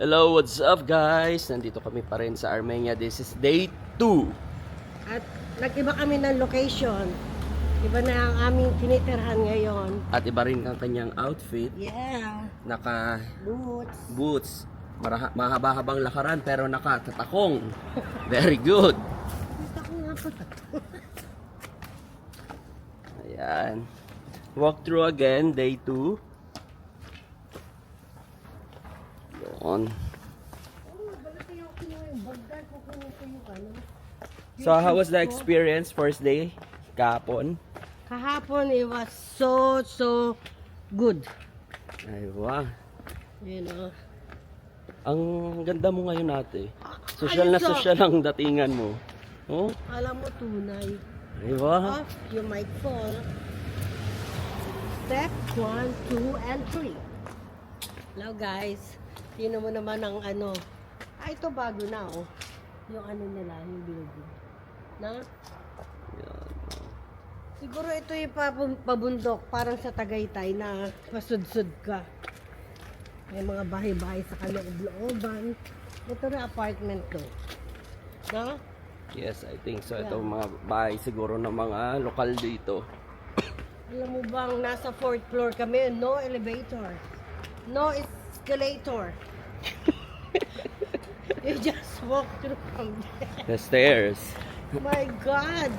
Hello, what's up guys? Nandito kami pa rin sa Armenia. This is day 2. At nag-iba kami ng location. Iba na ang aming tinitirhan ngayon. At iba rin ang kanyang outfit. Yeah. Naka Boots. boots. Mahaba-habang lakaran pero nakatatakong. Very good. Gusto ko nga po. Ayan. Walk through again, day 2. Yun. So how was the experience first day? Kahapon? Kahapon, it was so good. Ay, wow. You know. Ang ganda mo ngayon ate. Social na Ayos, oh. social ang datingan mo. Oh, Alam mo, tunay. ay wow. Off, you might fall. Step 1, 2, and 3. Hello guys. Tingnan mo naman ang ano. Ito bago na oh. Yung ano nila, yung building. Na? Siguro ito yung pabundok, parang sa Tagaytay na masudsud ka. May mga bahay-bahay sa kaloob-looban. Ito na apartment to. Na? Yes, I think so. Yeah. Ito mga bahay siguro ng mga lokal dito. Alam mo bang nasa 4th floor kami, no elevator. No escalator. You just walk through from there. The stairs. My God!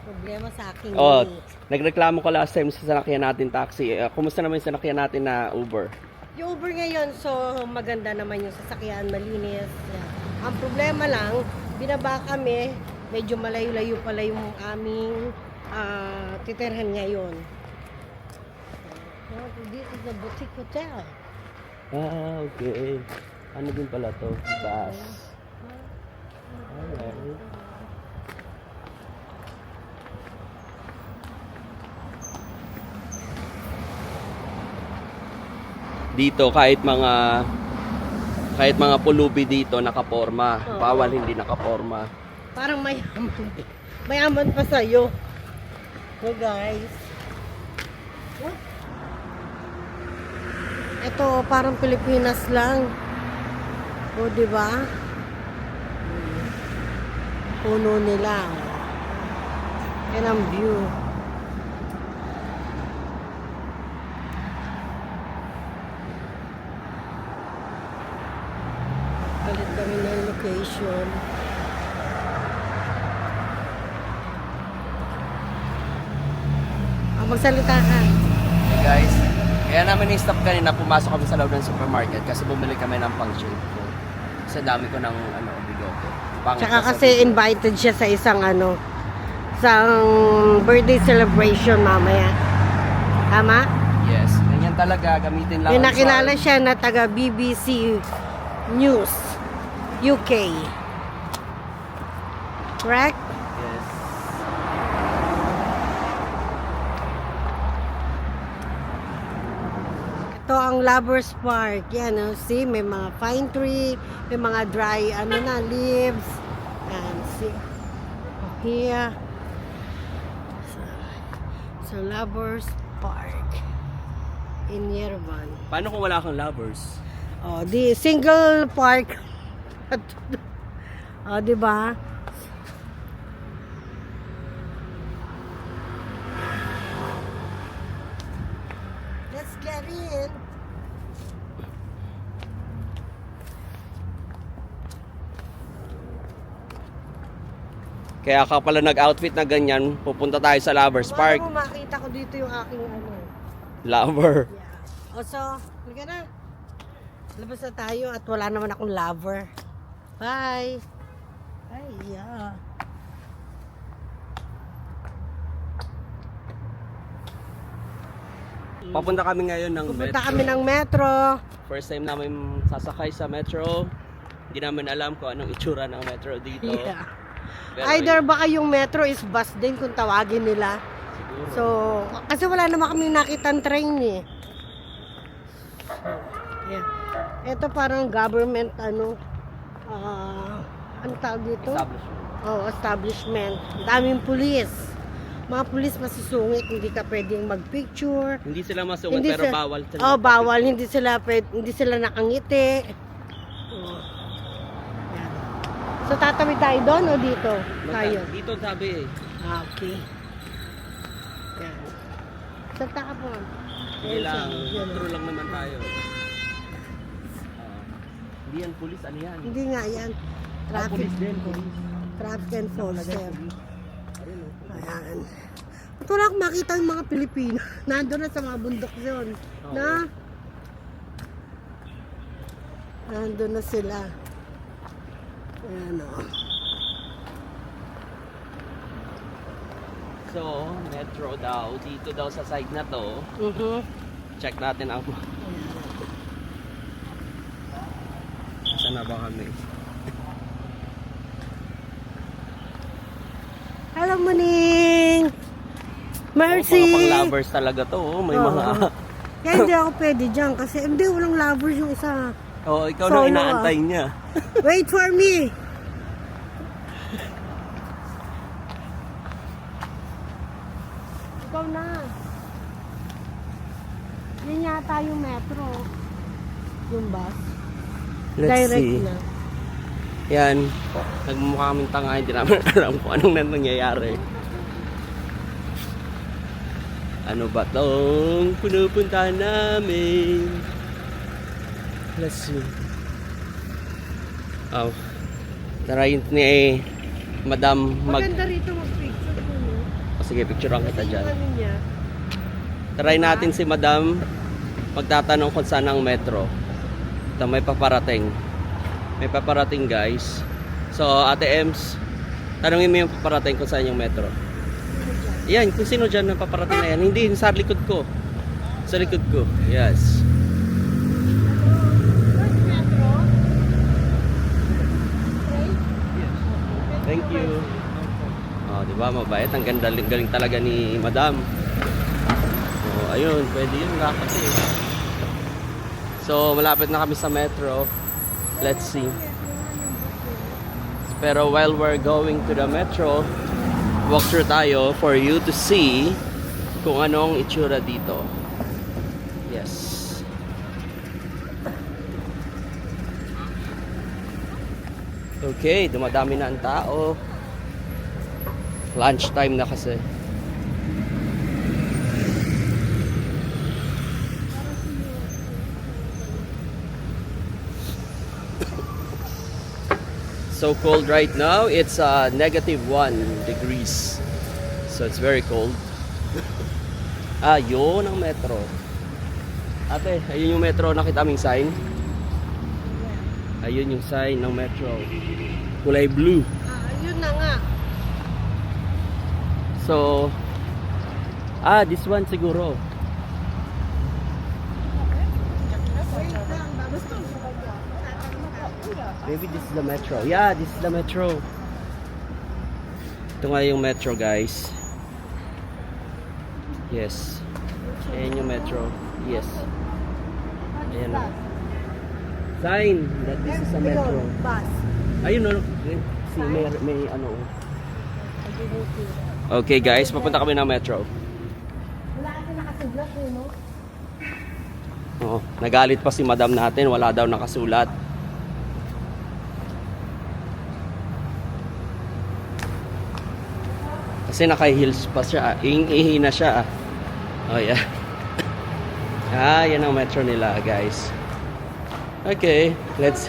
Problema sa akin. Oh, nagreklamo ka last time sa sanakyan natin taxi. Kumusta naman yung sanakyan natin na Uber? Yung Uber ngayon, so maganda naman yung sasakyan, malinis. Yeah. Ang problema lang, binaba kami, medyo malayo-layo pala yung aming titirhan ngayon. So, this is a boutique hotel. Ah, okay. Ano din pala to? Bus. Alright. Dito kahit mga pulubi dito nakaporma. Oo. Bawal hindi nakaporma. Parang mayaman. Mayaman pa sa'yo. So guys. Oh. Ito parang Pilipinas lang. O di ba? Puno nila. Yan ang view. Palit kami ng location. Magsalita ka. Hey guys, kaya namin i-stop kanina, pumasok kami sa loob ng supermarket kasi bumili kami ng pang-shave ko. Kasi dami ko ng bigote. Tsaka kasi invited siya sa isang birthday celebration mamaya. Tama? Yes, ganyan talaga, gamitin lang Yung ang nakilala charm. siya na taga BBC News UK. Correct? Yes. Ito ang Lovers Park. Yan, see, may mga pine tree, may mga dry, leaves. And see, here. So Lovers Park in Yerevan. Paano kung wala kang lovers? Oh, di single park. Oh, di ba? Let's get in. Kaya ka pala nag-outfit na ganyan, pupunta tayo sa Lovers Park. Paano mo makita ko dito yung aking Lover. Yeah. O so, halika na. Labas na tayo at wala naman akong lover. Bye. Ay, yeah. Papunta kami ngayon ng Pupunta metro. kami ng metro. First time namin sasakay sa metro. Hindi namin alam kung anong itsura ng metro dito. Yeah. Pero Either baka yung metro is bus din kung tawagin nila. siguro. So, kasi wala naman kami nakitang train eh. Yeah. Ito parang government ano tawag dito? Establishment. Oh, establishment. Daming pulis. mga pulis masisungit, hindi ka pwedeng magpicture. Hindi sila masungit Hindi pero sila- bawal sila. Oh, bawal, hindi sila nakangiti. Oh. Yan. So tatawid tayo doon o dito? Tayo. Dito sabi eh. Ah, okay. Yan. Salta ka po. Sige lang, Yan. true lang naman tayo. Hindi yan pulis, ano yan? Hindi nga yan. Ah, Traffic. pulis din, pulis. Traffic enforcer. Ayun, oh. Ayan. At wala akong makita yung mga Pilipino. Nandun na sa mga bundok yun. Oo. Na? Nandun na sila. Ayan o. So, metro daw. Dito daw sa side na to. Check natin ang... Saan na ba kami? Hello, Maning! Mercy! Mga pang-lovers talaga to. Oh. May Oo. mga... Kaya hindi ako pwede dyan kasi hindi, walang lovers yung isa. Oh, ikaw Solo, na inaantay niya. Wait for me! Ikaw na. Yan yata yung metro. Yung bus. Let's Direct see. na. Yan. Nagmumukha kaming tanga. Hindi namin alam kung anong nangyayari. Ano ba tong pinupuntahan namin? Let's see. Oh. Tarayin ni Madam Maganda rito mag-picture ko, no? Sige, picturean kita Kasi dyan. yung ano niya, Try natin si Madam magtatanong kung saan ang metro. Ito, may paparating. May paparating, guys. So, Ate Ems, tanongin mo yung paparating kung saan yung metro. Yan, kung sino dyan na paparating na yan. Hindi, sa likod ko. Sa likod ko. Yes. first metro. Thank you. Oh, di ba, mabait. Ang galing talaga ni Madam. Oh, ayun, pwede yun nga kasi. So, malapit na kami sa metro. Let's see. Pero while we're going to the metro, walk through tayo for you to see kung anong itsura dito. Yes. Okay, dumadami na ang tao. Lunch time na kasi. So cold right now. It's -1 degrees. So it's very cold. Yun ang metro. Ate, ayun yung metro. Nakita mo yung sign? Ayun yung sign ng metro. Kulay blue. Yun na nga. So, this one siguro. Maybe this is the metro. Yeah, this is the metro. Ito nga yung metro, guys. Yes. Ayan yung metro. Yes. Ayan. Sign that this is a metro. Bus. Ayun, no. See, may ano. Okay, guys. Papunta kami ng metro. Wala kasi nakasulat eh, no? Oh, nagalit pa si madam natin. Wala daw nakasulat. Kasi naka-heels pa siya. Ihi na siya. Oh, yeah. Yan ang metro nila, guys. Okay, let's...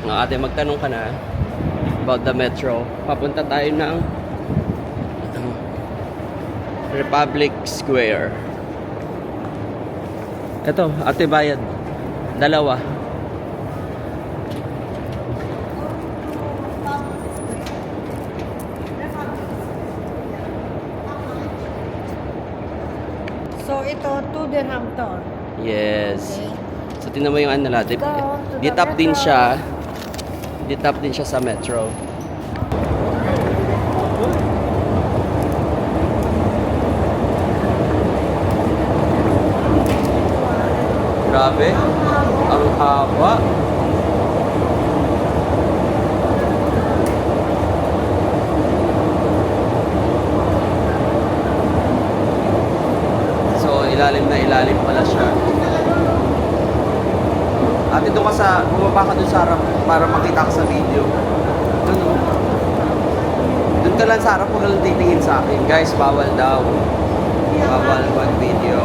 Ate, magtanong ka na about the metro. Papunta tayo ng Republic Square. Ito, ate, bayad. Dalawa. So ito, 2 dirham to. Yes. Okay. So, tingnan mo yung ano nila. Let's go to the Ditap din metro. siya. Ditap din siya sa metro. Grabe. Ang haba. ilalim pala siya. Ate, doon ka bumaba ka doon sa harap para makita ka sa video. Doon o. Doon ka lang sa harap, huwag lang titingin sa akin. Guys, bawal daw. Bawal mag-video.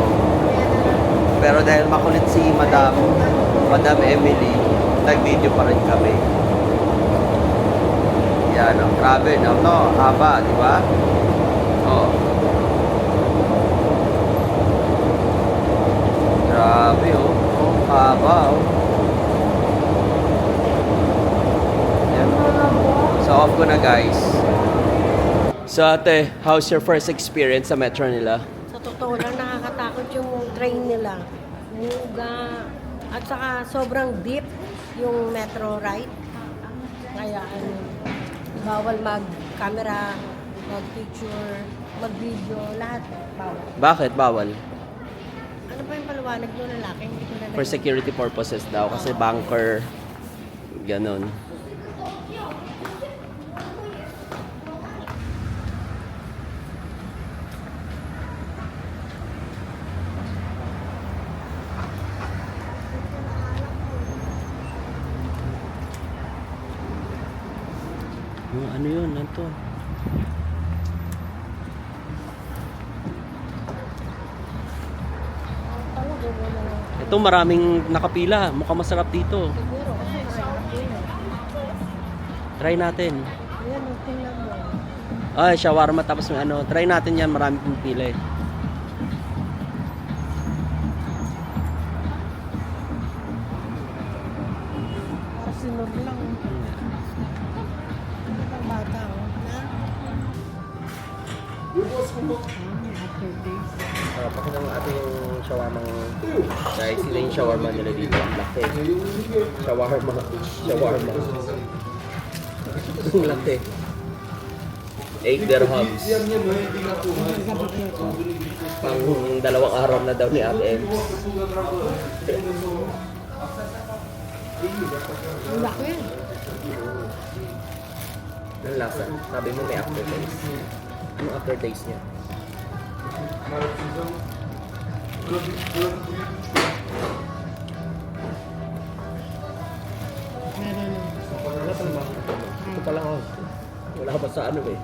Pero dahil makulit si Madam Emily, nag-video pa rin kami. Yan, oh, grabe, no? No, haba, di ba? Oh. Grabe, oh. Oh, haba, oh. Yan. So, off ko na, guys. So, ate, how's your first experience sa metro nila? Sa totoo lang, nakakatakot yung train nila. Muga. At saka sobrang deep yung metro ride. Kaya bawal mag-camera, mag-picture, mag-video, lahat bawal. Bakit bawal? Ano pa yung paliwanag nyo lalaki? Hindi ko na For security purposes daw, kasi bunker, ganon. Ano yun? Ano to? Ito maraming nakapila. Mukhang masarap dito. Siguro kasi nakakapila. Try natin. Ayan, tingnan mo. Ay, shawarma tapos may ano. Try natin yan. Maraming pila eh. Sinur lang. Ang bata, oh. Na? Pakita mo ate yung shawarma. Guys, sila yung shawarma nila dito. Ang laki. Shawarma. Shawarma. Ang laki. 8 dirhams. Pang 2 araw na daw ni Ate Ems. Ang laki. Ang lasa. Sabi mo may aftertaste. Anong aftertaste niya? Meron na. Wala pa naman. Ito pa lang ako. Wala pa sa ano eh.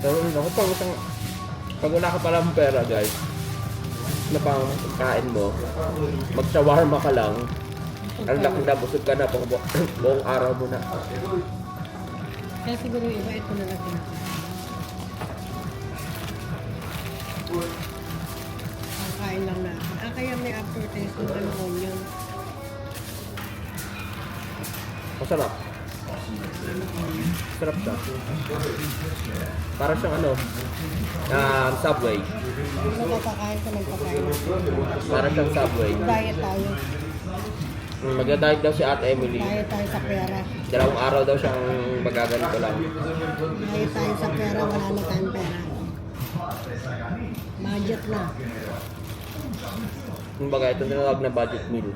Pero ako pag wala ka palang pera guys, na pang kain mo, mag-shawarma ka lang, ang laki na, busog ka na, buong araw mo na. Kaya siguro yung iba ito na lang. Kain lang na. Kaya may aftertaste ng ano onion. Masarap. Sarap siya. Para siyang ano, Subway. Ano papakain ka ng pagkain? Para siyang Subway. Diet tayo. Magda-diet daw si Ate Emily. Diet tayo sa pera. 2 araw daw siyang magaganito lang. Diet tayo sa pera. Wala na tayong pera. Budget na. Kumbaga, ito tinawag na budget meal.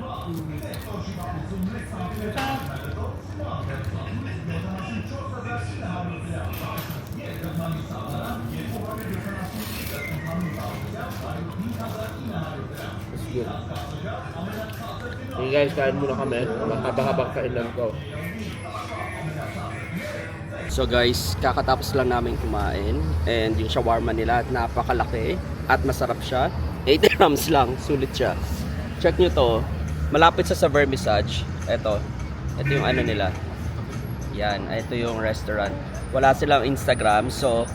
It's good. Okay guys, kain muna kami. Mahaba-habang kainan ko. So guys, kakatapos lang namin kumain. And yung shawarma nila, napakalaki. At masarap siya. 8 grams lang, sulit siya. Check nyo to. Malapit sa Vermissage. Ito yung ano nila. Yan, ito yung restaurant. Wala silang Instagram. So,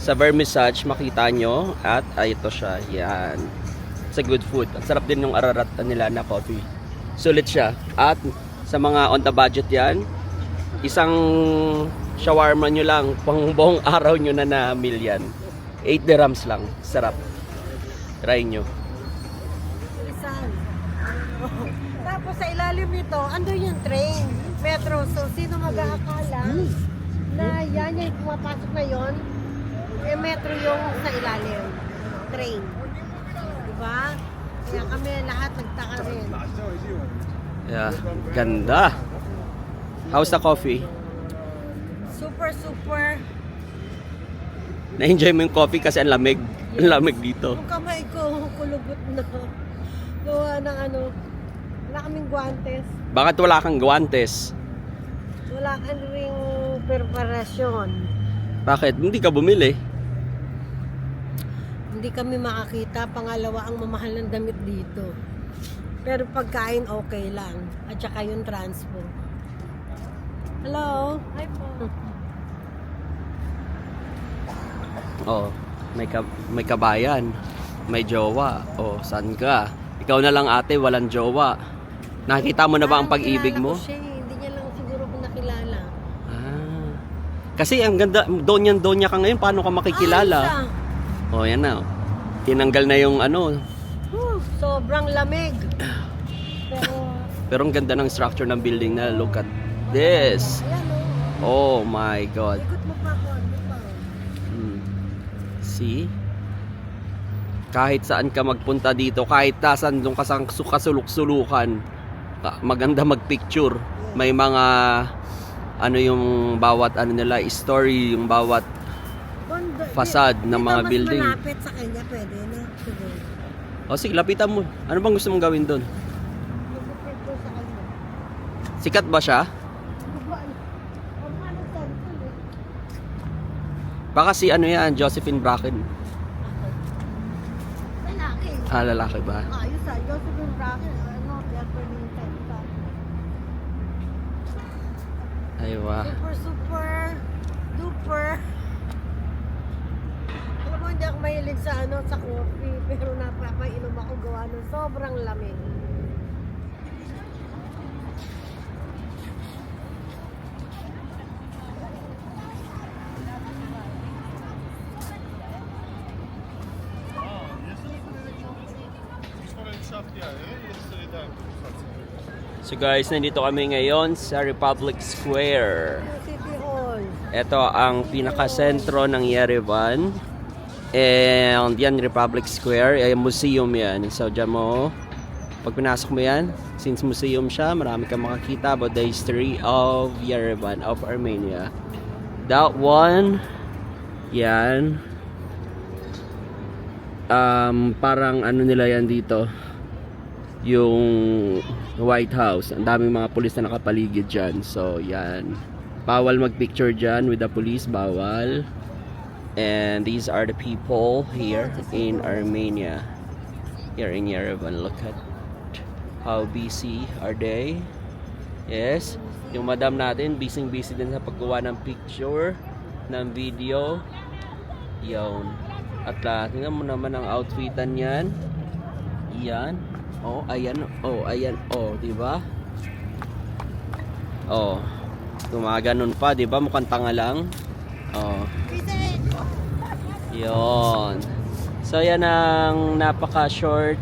sa Vermissage, makita nyo. At ito siya. Yan. It's a good food. Ang sarap din yung ararat nila na coffee. Sulit siya. At sa mga on the budget yan, isang shawarma nyo lang, pang buong araw nyo na meal yan. 8 dirhams lang. Sarap. Try nyo. Isan. Tapos sa ilalim nito, andun yung train, metro. So, sino mag-aakala na yan yung pumapasok na yon? Eh, metro yung sa ilalim. Train. Diba? Kaya kami lahat nagtaka rin. Yeah, ganda. How's the coffee? Super, super. Na-enjoy mo yung coffee kasi ang lamig. Ang lamig dito. Yung kamay ko, kulubot na. Gawa ng ano, wala kaming guantes. Bakit wala kang guantes? Wala kang ring preparasyon. Bakit? Hindi ka bumili. Hindi kami makakita. Pangalawa, ang mamahal ng damit dito. Pero pagkain okay lang. At saka yung transport. Hello? Hi po. Oh, may kabayan. May jowa. Oh, saan ka? Ikaw na lang ate, walang jowa. Nakita mo na ba ang pag-ibig mo? Hindi niya lang siguro ko nakilala. Ah. Kasi ang ganda, donya ka ngayon, paano ka makikilala? Oh, yan na. Tinanggal na yung ano. Sobrang lamig. Pero, Pero ang ganda ng structure ng building na. Look at this. ayan Oh my God. Ikot mo pa ako. Ano pa? Hmm. See? Kahit saan ka magpunta dito, kahit tasan doon ka sa kasuluk-sulukan, maganda magpicture. May mga ano yung bawat ano nila, story, yung bawat facade ng mga building. Mas malapit sa kanya, pwede na. Siguro. O sige, lapitan mo. Ano bang gusto mong gawin doon? Mag-picture ko sa kanya. Sikat ba siya? Ano ba? Ang ano cellphone eh. Baka si ano yan, Josephine Bracken. Lalaki. Ah, lalaki ba? Ayos ah. Josephine Bracken. Ano? Girlfriend yung cellphone. Aywa. Super, super, duper. Alam mo, hindi ako mahilig sa ano, sa coffee. Pero napapainom ako gawa ng sobrang lamig. So guys, nandito kami ngayon sa Republic Square. City Hall. Ito ang pinakasentro ng Yerevan. And yan, Republic Square. Ay, museum yan. So dyan mo, pag pinasok mo yan, since museum siya, marami kang makakita about the history of Yerevan, of Armenia. That one, yan. Parang ano nila yan dito, yung White House. Ang daming mga pulis na nakapaligid dyan. So yan, bawal magpicture dyan with the police, bawal. And these are the people here in Armenia, here in Yerevan. Look at how busy are they. Yes, yung madam natin busy din sa paggawa ng picture, ng video. Yun. At tingnan mo naman ang outfitan yan. Yan. Oh, ayan. Oh, ayan. Oh, di ba? Oh. Gumaganon pa, di ba? Mukhang tanga lang. Oh. Yon. So yan ang napaka-short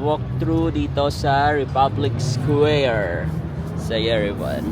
walkthrough dito sa Republic Square sa Yerevan.